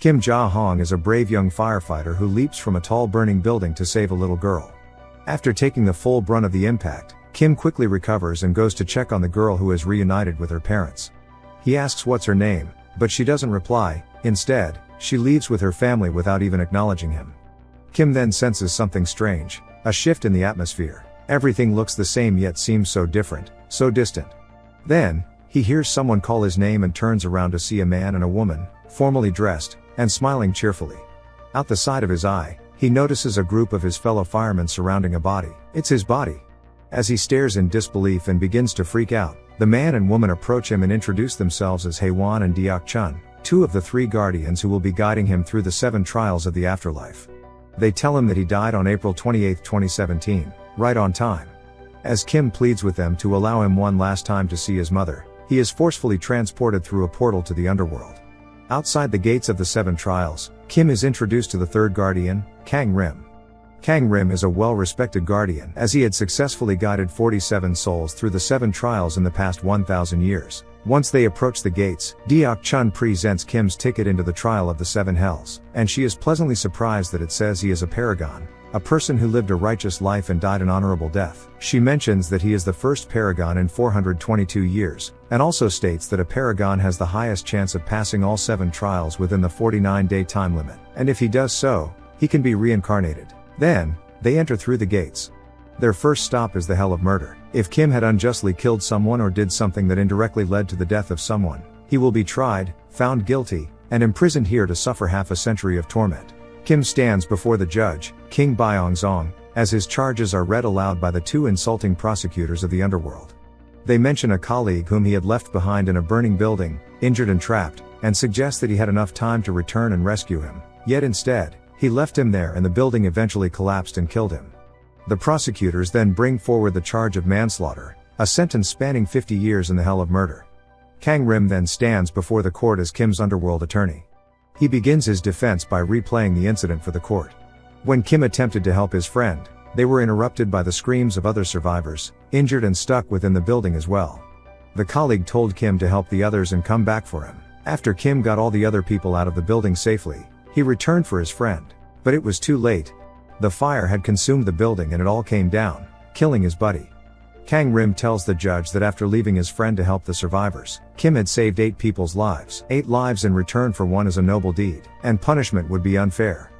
Kim Ja-hong is a brave young firefighter who leaps from a tall burning building to save a little girl. After taking the full brunt of the impact, Kim quickly recovers and goes to check on the girl who is reunited with her parents. He asks what's her name, but she doesn't reply. Instead, she leaves with her family without even acknowledging him. Kim then senses something strange, a shift in the atmosphere. Everything looks the same yet seems so different, so distant. Then, he hears someone call his name and turns around to see a man and a woman, formally dressed, and smiling cheerfully. Out the side of his eye, he notices a group of his fellow firemen surrounding a body. It's his body. As he stares in disbelief and begins to freak out, the man and woman approach him and introduce themselves as Haewon and Deok Chun, two of the three guardians who will be guiding him through the 7 trials of the afterlife. They tell him that he died on April 28, 2017, right on time. As Kim pleads with them to allow him one last time to see his mother, he is forcefully transported through a portal to the underworld. Outside the gates of the 7 trials, Kim is introduced to the third guardian, Kang Rim. Kang Rim is a well-respected guardian as he had successfully guided 47 souls through the 7 trials in the past 1,000 years. Once they approach the gates, Deok Chun presents Kim's ticket into the trial of the 7 hells, and she is pleasantly surprised that it says he is a paragon, a person who lived a righteous life and died an honorable death. She mentions that he is the first paragon in 422 years, and also states that a paragon has the highest chance of passing all 7 trials within the 49-day time limit, and if he does so, he can be reincarnated. Then, they enter through the gates. Their first stop is the Hell of Murder. If Kim had unjustly killed someone or did something that indirectly led to the death of someone, he will be tried, found guilty, and imprisoned here to suffer half a century of torment. Kim stands before the judge, King Byong-zong, as his charges are read aloud by the 2 insulting prosecutors of the underworld. They mention a colleague whom he had left behind in a burning building, injured and trapped, and suggest that he had enough time to return and rescue him, yet instead, he left him there and the building eventually collapsed and killed him. The prosecutors then bring forward the charge of manslaughter, a sentence spanning 50 years in the Hell of Murder. Kang Rim then stands before the court as Kim's underworld attorney. He begins his defense by replaying the incident for the court. When Kim attempted to help his friend, they were interrupted by the screams of other survivors, injured and stuck within the building as well. The colleague told Kim to help the others and come back for him. After Kim got all the other people out of the building safely, he returned for his friend. But it was too late. The fire had consumed the building and it all came down, killing his buddy. Kang Rim tells the judge that after leaving his friend to help the survivors, Kim had saved 8 people's lives. 8 lives in return for one is a noble deed, and punishment would be unfair.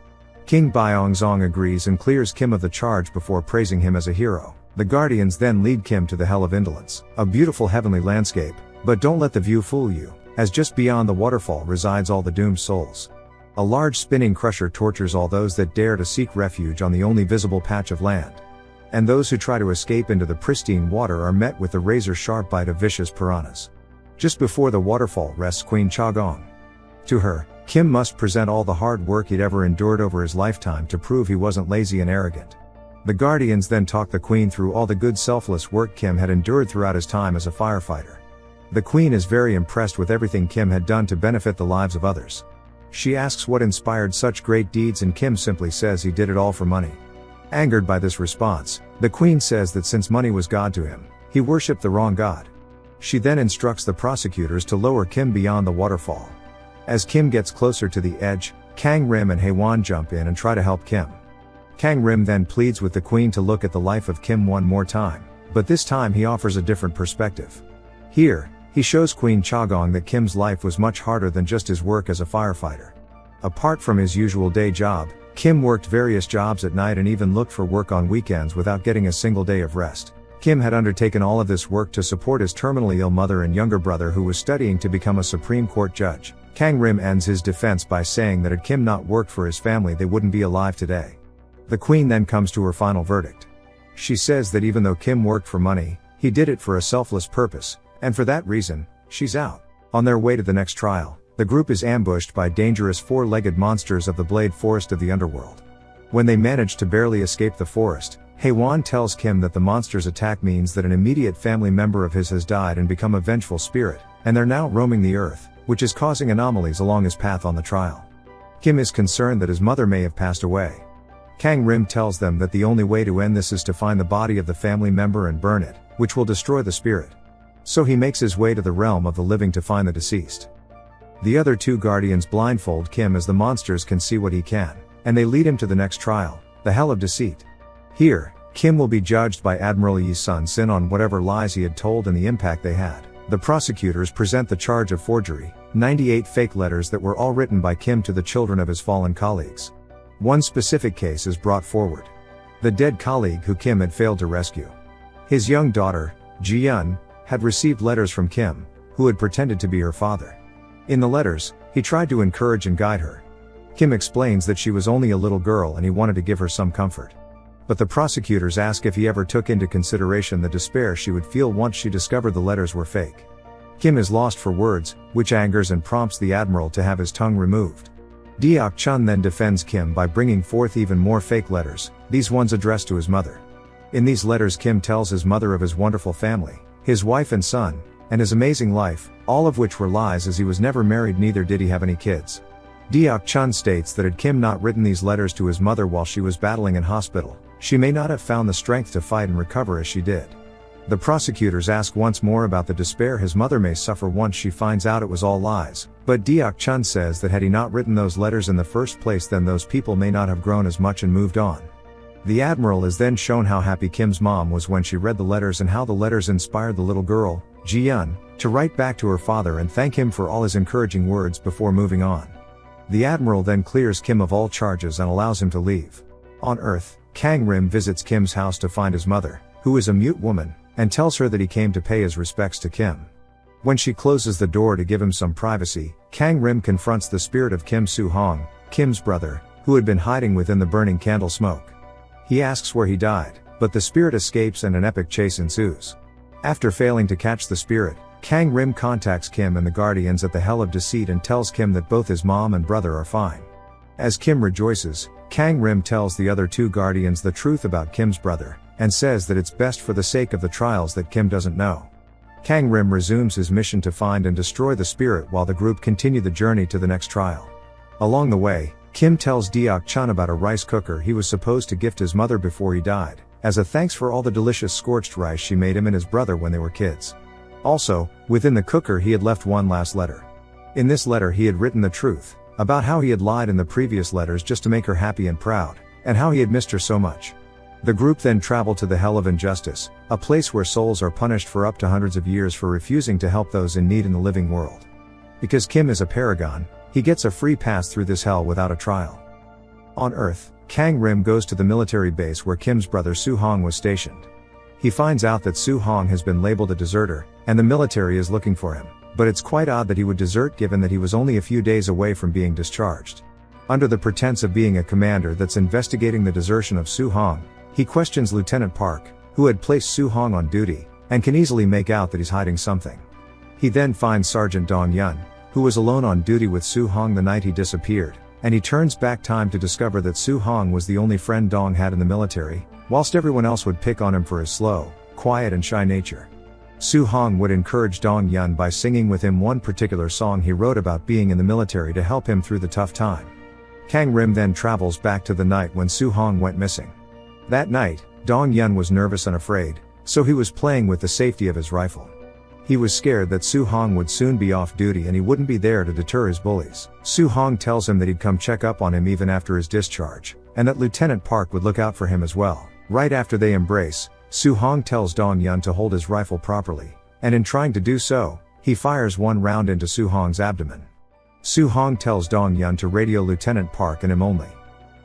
King Byong-zong agrees and clears Kim of the charge before praising him as a hero. The guardians then lead Kim to the Hell of Indolence, a beautiful heavenly landscape, but don't let the view fool you, as just beyond the waterfall resides all the doomed souls. A large spinning crusher tortures all those that dare to seek refuge on the only visible patch of land. And those who try to escape into the pristine water are met with the razor-sharp bite of vicious piranhas. Just before the waterfall rests Queen Cha-gong. To her, Kim must present all the hard work he'd ever endured over his lifetime to prove he wasn't lazy and arrogant. The guardians then talk the Queen through all the good selfless work Kim had endured throughout his time as a firefighter. The Queen is very impressed with everything Kim had done to benefit the lives of others. She asks what inspired such great deeds and Kim simply says he did it all for money. Angered by this response, the Queen says that since money was God to him, he worshipped the wrong God. She then instructs the prosecutors to lower Kim beyond the waterfall. As Kim gets closer to the edge, Kang Rim and Haewon jump in and try to help Kim. Kang Rim then pleads with the Queen to look at the life of Kim one more time, but this time he offers a different perspective. Here, he shows Queen Cha-gong that Kim's life was much harder than just his work as a firefighter. Apart from his usual day job, Kim worked various jobs at night and even looked for work on weekends without getting a single day of rest. Kim had undertaken all of this work to support his terminally ill mother and younger brother who was studying to become a Supreme Court judge. Kang Rim ends his defense by saying that had Kim not worked for his family they wouldn't be alive today. The Queen then comes to her final verdict. She says that even though Kim worked for money, he did it for a selfless purpose, and for that reason, she's out. On their way to the next trial, the group is ambushed by dangerous 4-legged monsters of the Blade Forest of the underworld. When they manage to barely escape the forest, Haewon tells Kim that the monster's attack means that an immediate family member of his has died and become a vengeful spirit, and they're now roaming the earth, which is causing anomalies along his path on the trial. Kim is concerned that his mother may have passed away. Kang Rim tells them that the only way to end this is to find the body of the family member and burn it, which will destroy the spirit. So he makes his way to the realm of the living to find the deceased. The other two guardians blindfold Kim as the monsters can see what he can, and they lead him to the next trial, the Hell of Deceit. Here, Kim will be judged by Admiral Yi Sun-sin on whatever lies he had told and the impact they had. The prosecutors present the charge of forgery, 98 fake letters that were all written by Kim to the children of his fallen colleagues. One specific case is brought forward. The dead colleague who Kim had failed to rescue. His young daughter, Ji-yeon, had received letters from Kim, who had pretended to be her father. In the letters, he tried to encourage and guide her. Kim explains that she was only a little girl and he wanted to give her some comfort. But the prosecutors ask if he ever took into consideration the despair she would feel once she discovered the letters were fake. Kim is lost for words, which angers and prompts the admiral to have his tongue removed. Deok-chun then defends Kim by bringing forth even more fake letters, these ones addressed to his mother. In these letters Kim tells his mother of his wonderful family, his wife and son, and his amazing life, all of which were lies as he was never married, neither did he have any kids. Deok-chun states that had Kim not written these letters to his mother while she was battling in hospital, she may not have found the strength to fight and recover as she did. The prosecutors ask once more about the despair his mother may suffer once she finds out it was all lies, but Deok-chun says that had he not written those letters in the first place, then those people may not have grown as much and moved on. The admiral is then shown how happy Kim's mom was when she read the letters and how the letters inspired the little girl, Ji-yeon, to write back to her father and thank him for all his encouraging words before moving on. The admiral then clears Kim of all charges and allows him to leave. On Earth, Kang-rim visits Kim's house to find his mother, who is a mute woman, and tells her that he came to pay his respects to Kim. When she closes the door to give him some privacy, Kang-rim confronts the spirit of Kim Soo-hong, Kim's brother, who had been hiding within the burning candle smoke. He asks where he died, but the spirit escapes and an epic chase ensues. After failing to catch the spirit, Kang-rim contacts Kim and the Guardians at the Hell of Deceit and tells Kim that both his mom and brother are fine. As Kim rejoices, Kang-rim tells the other two Guardians the truth about Kim's brother, and says that it's best for the sake of the trials that Kim doesn't know. Kang-rim resumes his mission to find and destroy the spirit while the group continue the journey to the next trial. Along the way, Kim tells Deok-chun about a rice cooker he was supposed to gift his mother before he died, as a thanks for all the delicious scorched rice she made him and his brother when they were kids. Also, within the cooker he had left one last letter. In this letter he had written the truth, about how he had lied in the previous letters just to make her happy and proud, and how he had missed her so much. The group then travel to the Hell of Injustice, a place where souls are punished for up to hundreds of years for refusing to help those in need in the living world. Because Kim is a paragon, he gets a free pass through this hell without a trial. On Earth, Kang-rim goes to the military base where Kim's brother Soo-hong was stationed. He finds out that Soo-hong has been labeled a deserter, and the military is looking for him, but it's quite odd that he would desert given that he was only a few days away from being discharged. Under the pretense of being a commander that's investigating the desertion of Soo-hong, he questions Lieutenant Park, who had placed Soo-hong on duty, and can easily make out that he's hiding something. He then finds Sergeant Dong-yeon, who was alone on duty with Soo-hong the night he disappeared, and he turns back time to discover that Soo-hong was the only friend Dong had in the military, whilst everyone else would pick on him for his slow, quiet and shy nature. Soo-hong would encourage Dong-yeon by singing with him one particular song he wrote about being in the military to help him through the tough time. Kang-rim then travels back to the night when Soo-hong went missing. That night, Dong-yeon was nervous and afraid, so he was playing with the safety of his rifle. He was scared that Soo-hong would soon be off duty and he wouldn't be there to deter his bullies. Soo-hong tells him that he'd come check up on him even after his discharge, and that Lieutenant Park would look out for him as well. Right after they embrace, Soo-hong tells Dong-yeon to hold his rifle properly, and in trying to do so, he fires one round into Soo-hong's abdomen. Soo-hong tells Dong-yeon to radio Lieutenant Park and him only.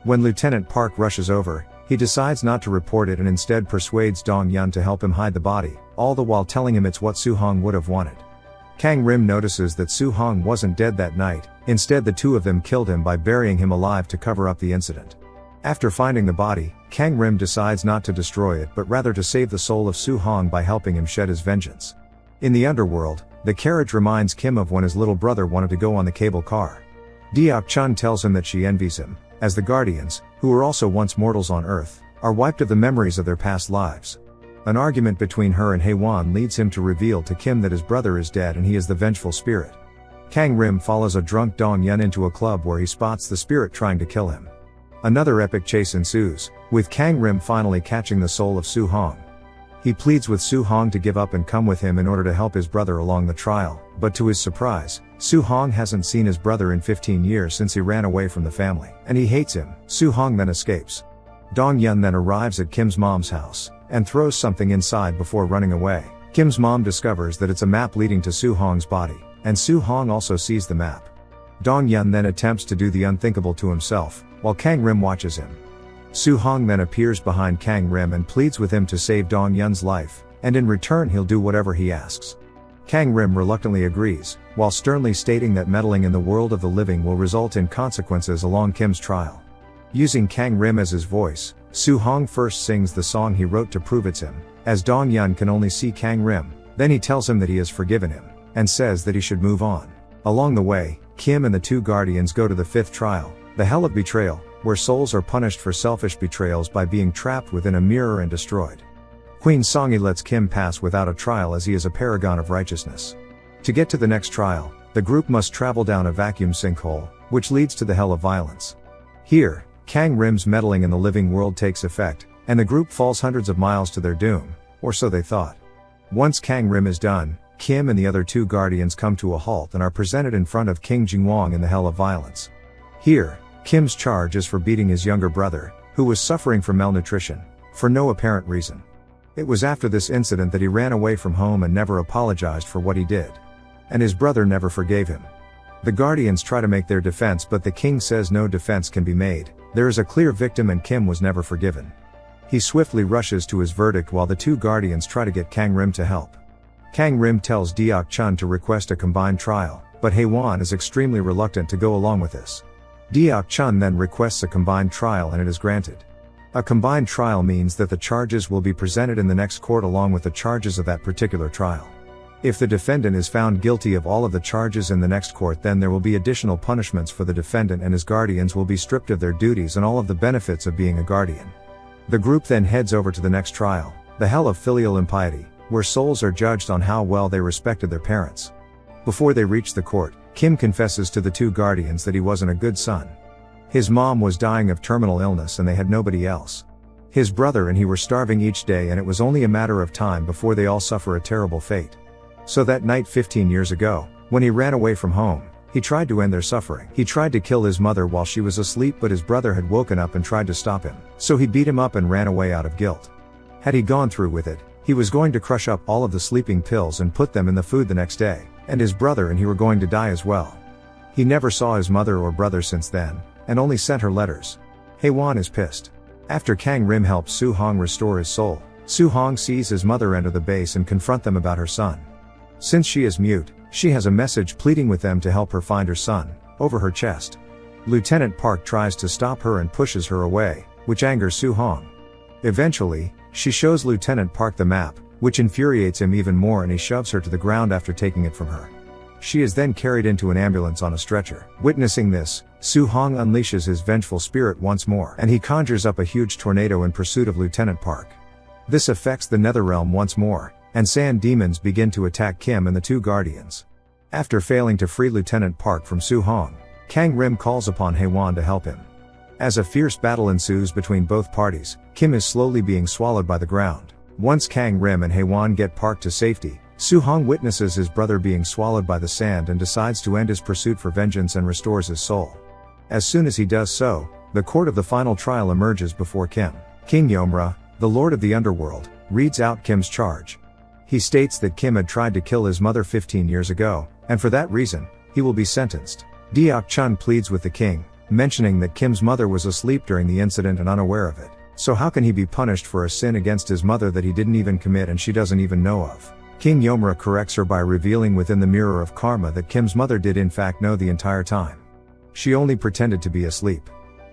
When Lieutenant Park rushes over, he decides not to report it and instead persuades Dong-yeon to help him hide the body, all the while telling him it's what Soo-hong would have wanted. Kang-rim notices that Soo-hong wasn't dead that night, instead the two of them killed him by burying him alive to cover up the incident. After finding the body, Kang-rim decides not to destroy it but rather to save the soul of Soo-hong by helping him shed his vengeance. In the underworld, the carriage reminds Kim of when his little brother wanted to go on the cable car. Deok-chun tells him that she envies him, as the Guardians, who were also once mortals on Earth, are wiped of the memories of their past lives. An argument between her and Haewon leads him to reveal to Kim that his brother is dead and he is the vengeful spirit. Kang-rim follows a drunk Dong-yeon into a club where he spots the spirit trying to kill him. Another epic chase ensues, with Kang-rim finally catching the soul of Soo-hong. He pleads with Soo-hong to give up and come with him in order to help his brother along the trial, but to his surprise, Soo-hong hasn't seen his brother in 15 years since he ran away from the family, and he hates him. Soo-hong then escapes. Dong-yun then arrives at Kim's mom's house, and throws something inside before running away. Kim's mom discovers that it's a map leading to Soo-hong's body, and Soo-hong also sees the map. Dong-yun then attempts to do the unthinkable to himself, while Kang-rim watches him. Soo-hong then appears behind Kang-rim and pleads with him to save Dong-yun's life, and in return he'll do whatever he asks. Kang-rim reluctantly agrees, while sternly stating that meddling in the world of the living will result in consequences along Kim's trial. Using Kang-rim as his voice, Soo-hong first sings the song he wrote to prove it's him, as Dong-yun can only see Kang-rim, then he tells him that he has forgiven him, and says that he should move on. Along the way, Kim and the two guardians go to the fifth trial, the Hell of Betrayal, where souls are punished for selfish betrayals by being trapped within a mirror and destroyed. Queen Songi lets Kim pass without a trial as he is a paragon of righteousness. To get to the next trial, the group must travel down a vacuum sinkhole, which leads to the Hell of Violence. Here, Kang-rim's meddling in the living world takes effect, and the group falls hundreds of miles to their doom, or so they thought. Once Kang-rim is done, Kim and the other two guardians come to a halt and are presented in front of King Jingwang in the Hell of Violence. Here, Kim's charge is for beating his younger brother, who was suffering from malnutrition, for no apparent reason. It was after this incident that he ran away from home and never apologized for what he did. And his brother never forgave him. The guardians try to make their defense, but the king says no defense can be made, there is a clear victim and Kim was never forgiven. He swiftly rushes to his verdict while the two guardians try to get Kang-rim to help. Kang-rim tells Deok-chun to request a combined trial, but Hae-won is extremely reluctant to go along with this. Deok-chun then requests a combined trial and it is granted. A combined trial means that the charges will be presented in the next court along with the charges of that particular trial. If the defendant is found guilty of all of the charges in the next court, then there will be additional punishments for the defendant, and his guardians will be stripped of their duties and all of the benefits of being a guardian. The group then heads over to the next trial, the Hell of Filial Impiety, where souls are judged on how well they respected their parents. Before they reach the court, Kim confesses to the two guardians that he wasn't a good son. His mom was dying of terminal illness and they had nobody else. His brother and he were starving each day, and it was only a matter of time before they all suffer a terrible fate. So that night 15 years ago, when he ran away from home, he tried to end their suffering. He tried to kill his mother while she was asleep, but his brother had woken up and tried to stop him. So he beat him up and ran away out of guilt. Had he gone through with it, he was going to crush up all of the sleeping pills and put them in the food the next day, and his brother and he were going to die as well. He never saw his mother or brother since then, and only sent her letters. Hae-won is pissed. After Kang-rim helps Soo-hong restore his soul, Soo-hong sees his mother enter the base and confront them about her son. Since she is mute, she has a message pleading with them to help her find her son, over her chest. Lieutenant Park tries to stop her and pushes her away, which angers Soo-hong. Eventually, she shows Lieutenant Park the map, which infuriates him even more, and he shoves her to the ground after taking it from her. She is then carried into an ambulance on a stretcher. Witnessing this, Soo-hong unleashes his vengeful spirit once more, and he conjures up a huge tornado in pursuit of Lieutenant Park. This affects the Netherrealm once more, and sand demons begin to attack Kim and the two guardians. After failing to free Lieutenant Park from Soo-hong, Kang-rim calls upon Hae-won to help him. As a fierce battle ensues between both parties, Kim is slowly being swallowed by the ground. Once Kang-rim and Hae-won get Park to safety, Soo-hong witnesses his brother being swallowed by the sand and decides to end his pursuit for vengeance and restores his soul. As soon as he does so, the court of the final trial emerges before Kim. King Yomra, the Lord of the Underworld, reads out Kim's charge. He states that Kim had tried to kill his mother 15 years ago, and for that reason, he will be sentenced. Deok-chun pleads with the king, mentioning that Kim's mother was asleep during the incident and unaware of it. So how can he be punished for a sin against his mother that he didn't even commit and she doesn't even know of? King Yomra corrects her by revealing within the mirror of karma that Kim's mother did in fact know the entire time. She only pretended to be asleep.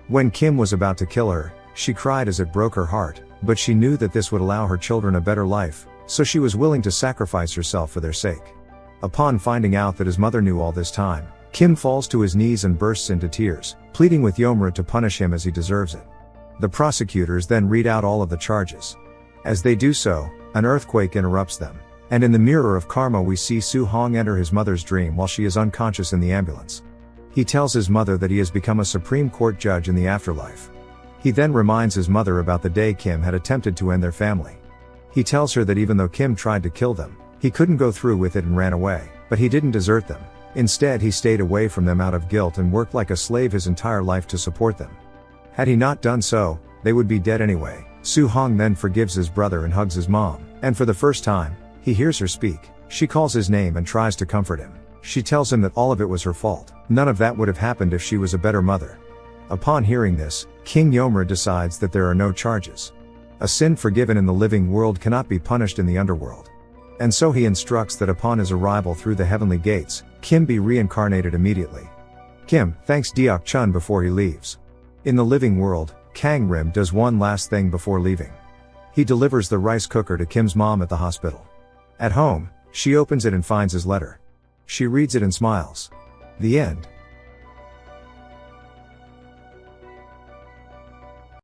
When Kim was about to kill her, she cried as it broke her heart, but she knew that this would allow her children a better life, so she was willing to sacrifice herself for their sake. Upon finding out that his mother knew all this time, Kim falls to his knees and bursts into tears, pleading with Yomra to punish him as he deserves it. The prosecutors then read out all of the charges. As they do so, an earthquake interrupts them, and in the mirror of karma we see Soo-hong enter his mother's dream while she is unconscious in the ambulance. He tells his mother that he has become a Supreme Court judge in the afterlife. He then reminds his mother about the day Kim had attempted to end their family. He tells her that even though Kim tried to kill them, he couldn't go through with it and ran away, but he didn't desert them. Instead, he stayed away from them out of guilt and worked like a slave his entire life to support them. Had he not done so, they would be dead anyway. Su-hong then forgives his brother and hugs his mom, and for the first time, he hears her speak. She calls his name and tries to comfort him. She tells him that all of it was her fault. None of that would have happened if she was a better mother. Upon hearing this, King Yomra decides that there are no charges. A sin forgiven in the living world cannot be punished in the underworld. And so he instructs that upon his arrival through the heavenly gates, Kim be reincarnated immediately. Kim thanks Deok Chun before he leaves. In the living world, Kang Rim does one last thing before leaving. He delivers the rice cooker to Kim's mom at the hospital. At home, she opens it and finds his letter. She reads it and smiles. The end.